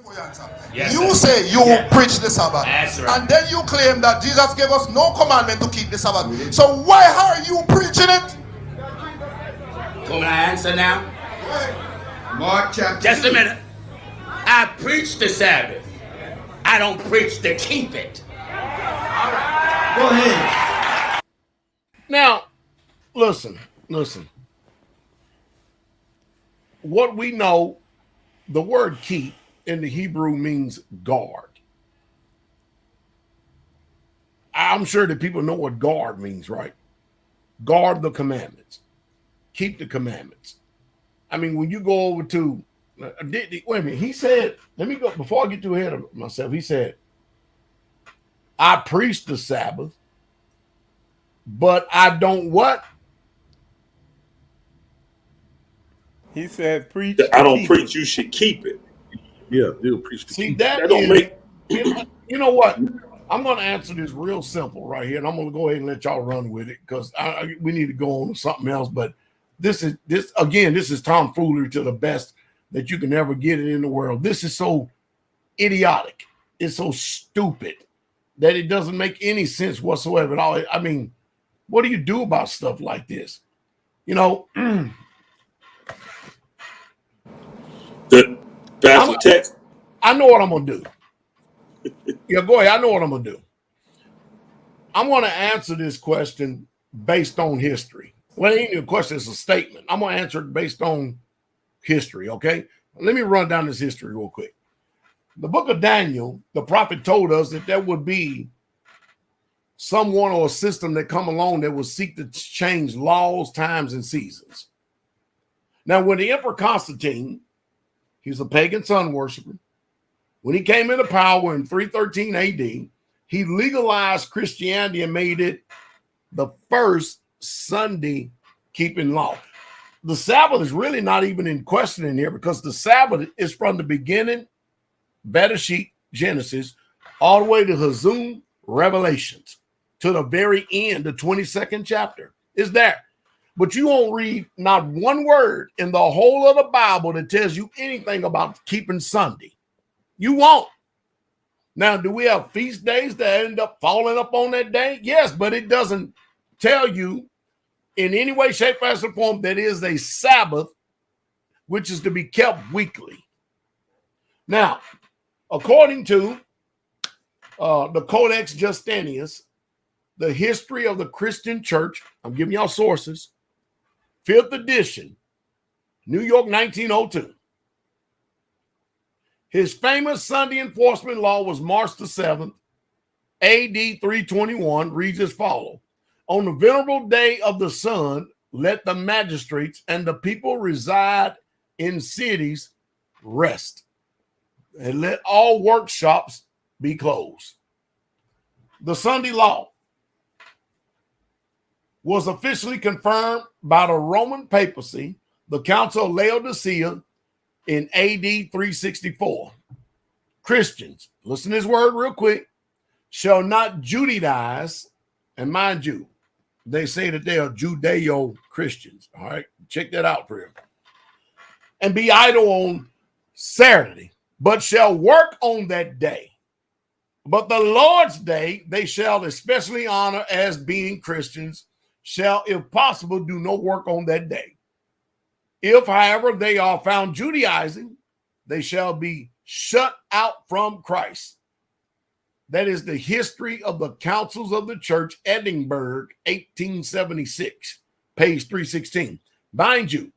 before you answer. Yes, you sir. say you preach the Sabbath. That's right. And then you claim that Jesus gave us no commandment to keep the Sabbath. So why are you preaching it? Can I answer now? Mark chapter Just a 2. minute. I preach the Sabbath. I don't preach to keep it. All right. Go ahead. Now, listen. What we know, the word keep in the Hebrew means guard. I'm sure that people know what guard means, right? Guard the commandments. Keep the commandments. I mean, when you go over to, wait a minute, he said, let me go, before I get too ahead of myself, he said, I preach the Sabbath, but I don't what? He said, preach. I don't preach you should keep it. Yeah, they'll preach to See, keep that That don't is, make you know what? I'm going to answer this real simple right here, and I'm going to go ahead and let y'all run with it because we need to go on to something else. But this is tomfoolery to the best that you can ever get it in the world. This is so idiotic. It's so stupid that it doesn't make any sense whatsoever at all. I mean, what do you do about stuff like this? You know, the Pastor text. I know what I'm going to do. Yeah, go ahead. I know what I'm going to do. I'm going to answer this question based on history. Well, it ain't even a question, it's a statement. I'm going to answer it based on history, okay? Let me run down this history real quick. The book of Daniel, the prophet told us that there would be someone or a system that come along that would seek to change laws, times, and seasons. Now, when the Emperor Constantine, he's a pagan sun worshiper, when he came into power in 313 AD, he legalized Christianity and made it the first Sunday keeping law. The Sabbath is really not even in question in here because the Sabbath is from the beginning, Bereshit, Genesis, all the way to Hazum, Revelations, to the very end, the 22nd chapter is there. But you won't read not one word in the whole of the Bible that tells you anything about keeping Sunday. You won't. Now, do we have feast days that end up falling up on that day? Yes, but it doesn't tell you in any way, shape, or form that is a Sabbath, which is to be kept weekly. Now, according to the Codex Justinianus, the history of the Christian church, I'm giving y'all sources, 5th edition, New York, 1902. His famous Sunday enforcement law was March the 7th, AD 321, reads as follows. On the venerable day of the sun, let the magistrates and the people reside in cities rest, and let all workshops be closed. The Sunday law was officially confirmed by the Roman papacy, the Council of Laodicea, in AD 364. Christians, listen to this word real quick, shall not Judaize, and mind you, they say that they are Judeo-Christians. All right, check that out for you. And be idle on Saturday, but shall work on that day. But the Lord's day they shall especially honor as being Christians, shall, if possible, do no work on that day. If, however, they are found Judaizing, they shall be shut out from Christ. That is the history of the councils of the church, Edinburgh, 1876, page 316. Mind you,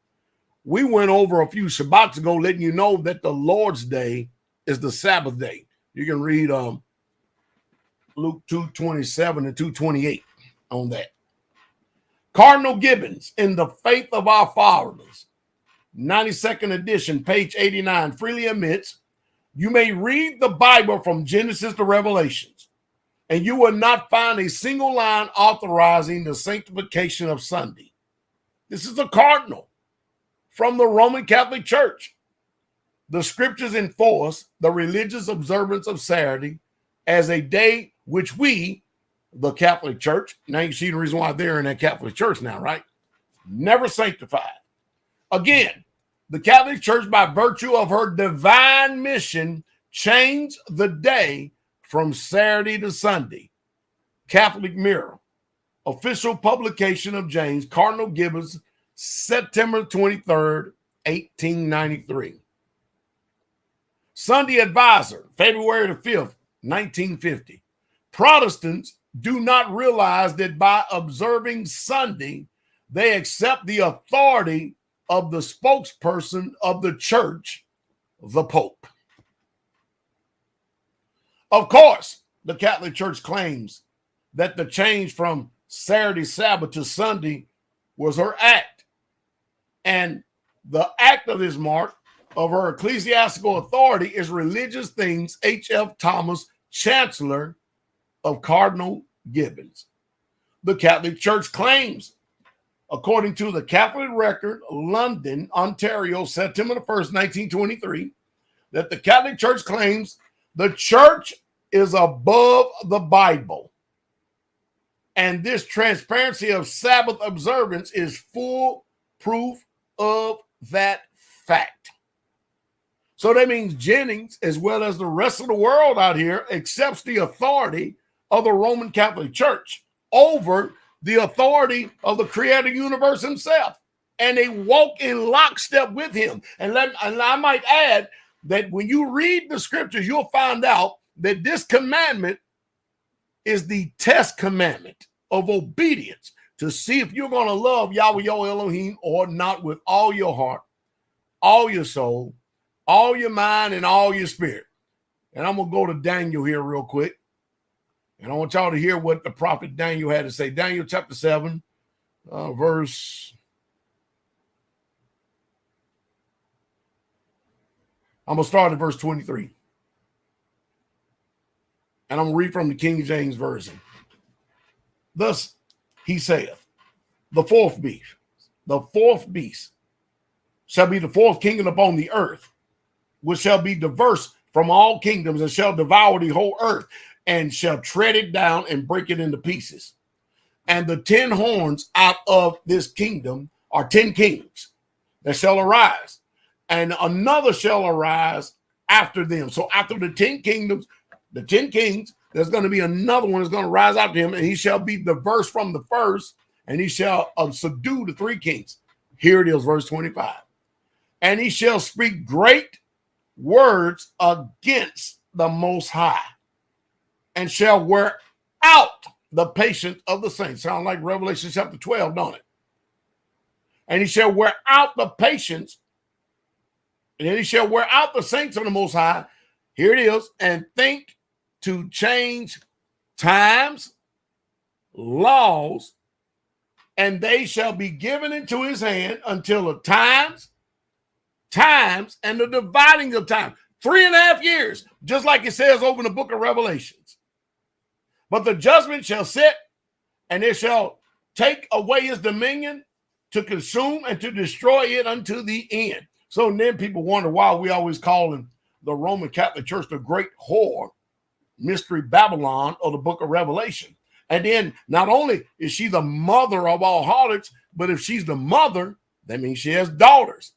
we went over a few Shabbats ago letting you know that the Lord's day is the Sabbath day. You can read Luke 2:27 and 2:28 on that. Cardinal Gibbons, in the Faith of Our Fathers, 92nd edition, page 89, freely admits, you may read the Bible from Genesis to Revelations, and you will not find a single line authorizing the sanctification of Sunday. This is a cardinal from the Roman Catholic Church. The scriptures enforce the religious observance of Saturday as a day which we, the Catholic Church, now you see the reason why they're in that Catholic Church now, right? Never sanctified. Again, the Catholic Church, by virtue of her divine mission, change the day from Saturday to Sunday. Catholic Mirror, official publication of James Cardinal Gibbons, September 23rd, 1893. Sunday Advisor, February the 5th, 1950. Protestants do not realize that by observing Sunday, they accept the authority of the spokesperson of the church, the Pope. Of course, the Catholic Church claims that the change from Saturday Sabbath to Sunday was her act. And the act of this mark of her ecclesiastical authority is Religious Things, H.F. Thomas, Chancellor of Cardinal Gibbons. The Catholic Church claims, according to the Catholic Record, London, Ontario, September 1st, 1923, that the Catholic Church claims the church is above the Bible. And this transparency of Sabbath observance is full proof of that fact. So that means Jennings, as well as the rest of the world out here, accepts the authority of the Roman Catholic Church over the authority of the creator universe himself. And they walk in lockstep with him. And I might add that when you read the scriptures, you'll find out that this commandment is the test commandment of obedience to see if you're going to love Yahweh your Elohim or not with all your heart, all your soul, all your mind, and all your spirit. And I'm going to go to Daniel here real quick. And I want y'all to hear what the prophet Daniel had to say. Daniel chapter 7, verse. I'm going to start at verse 23. And I'm going to read from the King James Version. Thus he saith, the fourth beast shall be the fourth kingdom upon the earth, which shall be diverse from all kingdoms, and shall devour the whole earth, and shall tread it down and break it into pieces. And the 10 horns out of this kingdom are 10 kings that shall arise, and another shall arise after them. So after the 10 kingdoms, the 10 kings, there's going to be another one that's going to rise after him, and he shall be diverse from the first, and he shall subdue the 3 kings. Here it is, verse 25. And he shall speak great words against the Most High, and shall wear out the patience of the saints. Sound like Revelation chapter 12, don't it? And he shall wear out the patience, and then he shall wear out the saints of the Most High. Here it is, and think to change times, laws, and they shall be given into his hand until the times, and the dividing of time. 3.5 years, just like it says over in the book of Revelations. But the judgment shall sit, and it shall take away his dominion to consume and to destroy it unto the end. So then people wonder why we always call him the Roman Catholic Church the great whore, mystery Babylon, of the book of Revelation. And then not only is she the mother of all harlots, but if she's the mother, that means she has daughters.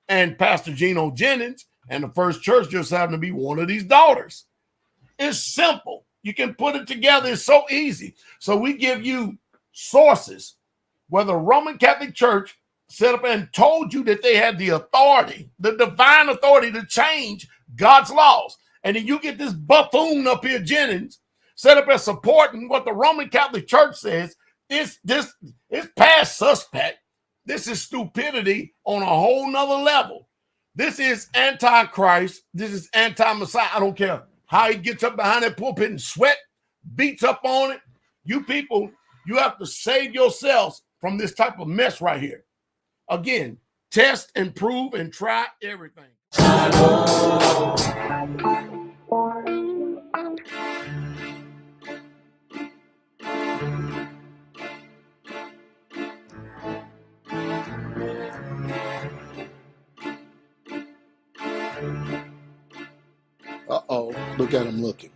And Pastor Gino Jennings and the First Church just happen to be one of these daughters. It's simple. You can put it together. It's so easy. So we give you sources where the Roman Catholic Church set up and told you that they had the authority, the divine authority to change God's laws. And then you get this buffoon up here, Jennings, set up as supporting what the Roman Catholic Church says. It's past suspect. This is stupidity on a whole nother level. This is anti-Christ. This is anti-Messiah. I don't care how he gets up behind that pulpit and sweat, beats up on it. You people, you have to save yourselves from this type of mess right here. Again, test and prove and try everything. Uh-oh, look at him looking.